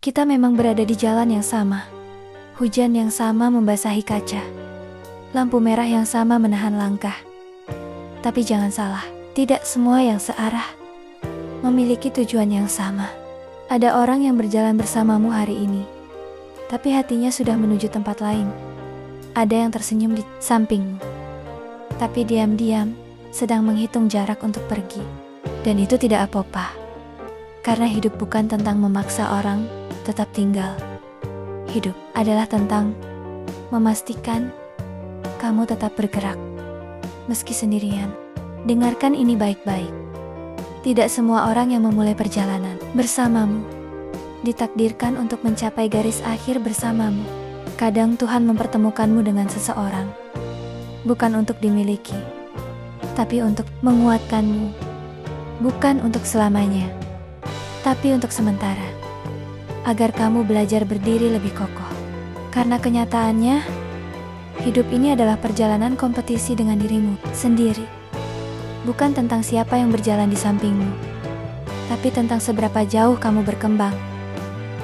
Kita memang berada di jalan yang sama. Hujan yang sama membasahi kaca. Lampu merah yang sama menahan langkah. Tapi jangan salah, tidak semua yang searah memiliki tujuan yang sama. Ada orang yang berjalan bersamamu hari ini, tapi hatinya sudah menuju tempat lain. Ada yang tersenyum di sampingmu, tapi diam-diam sedang menghitung jarak untuk pergi. Dan itu tidak apa-apa, karena hidup bukan tentang memaksa orang tetap tinggal. Hidup adalah tentang memastikan kamu tetap bergerak, meski sendirian. Dengarkan ini baik-baik. Tidak semua orang yang memulai perjalanan bersamamu ditakdirkan untuk mencapai garis akhir bersamamu. Kadang Tuhan mempertemukanmu dengan seseorang, bukan untuk dimiliki, tapi untuk menguatkanmu. Bukan untuk selamanya, tapi untuk sementara, agar kamu belajar berdiri lebih kokoh. Karena kenyataannya, hidup ini adalah perjalanan kompetisi dengan dirimu sendiri. Bukan tentang siapa yang berjalan di sampingmu, tapi tentang seberapa jauh kamu berkembang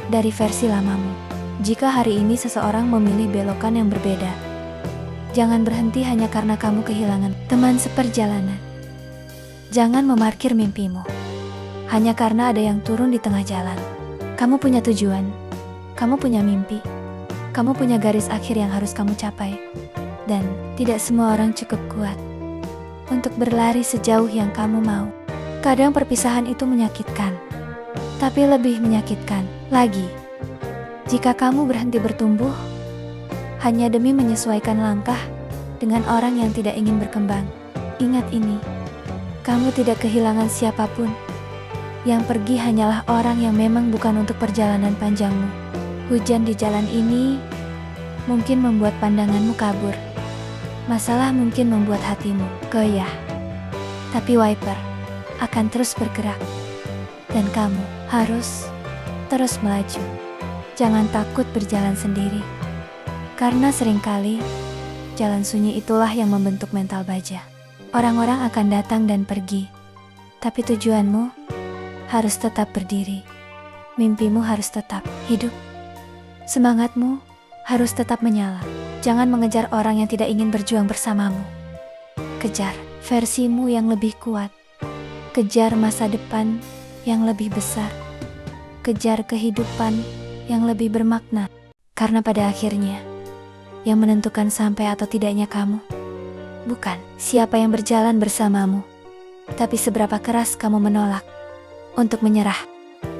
dari versi lamamu. Jika hari ini seseorang memilih belokan yang berbeda, jangan berhenti hanya karena kamu kehilangan teman seperjalanan. Jangan memarkir mimpimu hanya karena ada yang turun di tengah jalan. Kamu punya tujuan, kamu punya mimpi, kamu punya garis akhir yang harus kamu capai. Dan tidak semua orang cukup kuat untuk berlari sejauh yang kamu mau. Kadang perpisahan itu menyakitkan, tapi lebih menyakitkan lagi jika kamu berhenti bertumbuh hanya demi menyesuaikan langkah dengan orang yang tidak ingin berkembang. Ingat ini, kamu tidak kehilangan siapapun. Yang pergi hanyalah orang yang memang bukan untuk perjalanan panjangmu. Hujan di jalan ini mungkin membuat pandanganmu kabur. Masalah mungkin membuat hatimu goyah, tapi wiper akan terus bergerak, dan kamu harus terus melaju. Jangan takut berjalan sendiri, karena seringkali jalan sunyi itulah yang membentuk mental baja. Orang-orang akan datang dan pergi, tapi tujuanmu harus tetap berdiri. Mimpimu harus tetap hidup. Semangatmu harus tetap menyala. Jangan mengejar orang yang tidak ingin berjuang bersamamu. Kejar versimu yang lebih kuat. Kejar masa depan yang lebih besar. Kejar kehidupan yang lebih bermakna. Karena pada akhirnya, yang menentukan sampai atau tidaknya kamu, bukan siapa yang berjalan bersamamu, tapi seberapa keras kamu menolak untuk menyerah.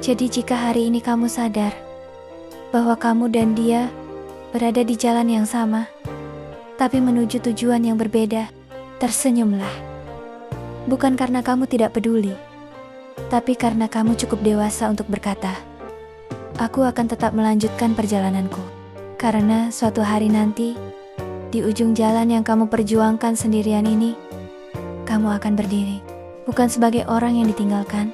Jadi jika hari ini kamu sadar bahwa kamu dan dia berada di jalan yang sama, tapi menuju tujuan yang berbeda, tersenyumlah. Bukan karena kamu tidak peduli, tapi karena kamu cukup dewasa untuk berkata, aku akan tetap melanjutkan perjalananku. Karena suatu hari nanti, di ujung jalan yang kamu perjuangkan sendirian ini, kamu akan berdiri. Bukan sebagai orang yang ditinggalkan,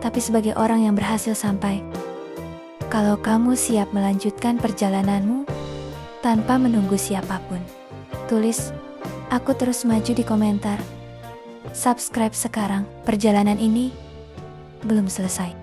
tapi sebagai orang yang berhasil sampai. Kalau kamu siap melanjutkan perjalananmu tanpa menunggu siapapun, tulis "Aku terus maju" di komentar. Subscribe sekarang, perjalanan ini belum selesai.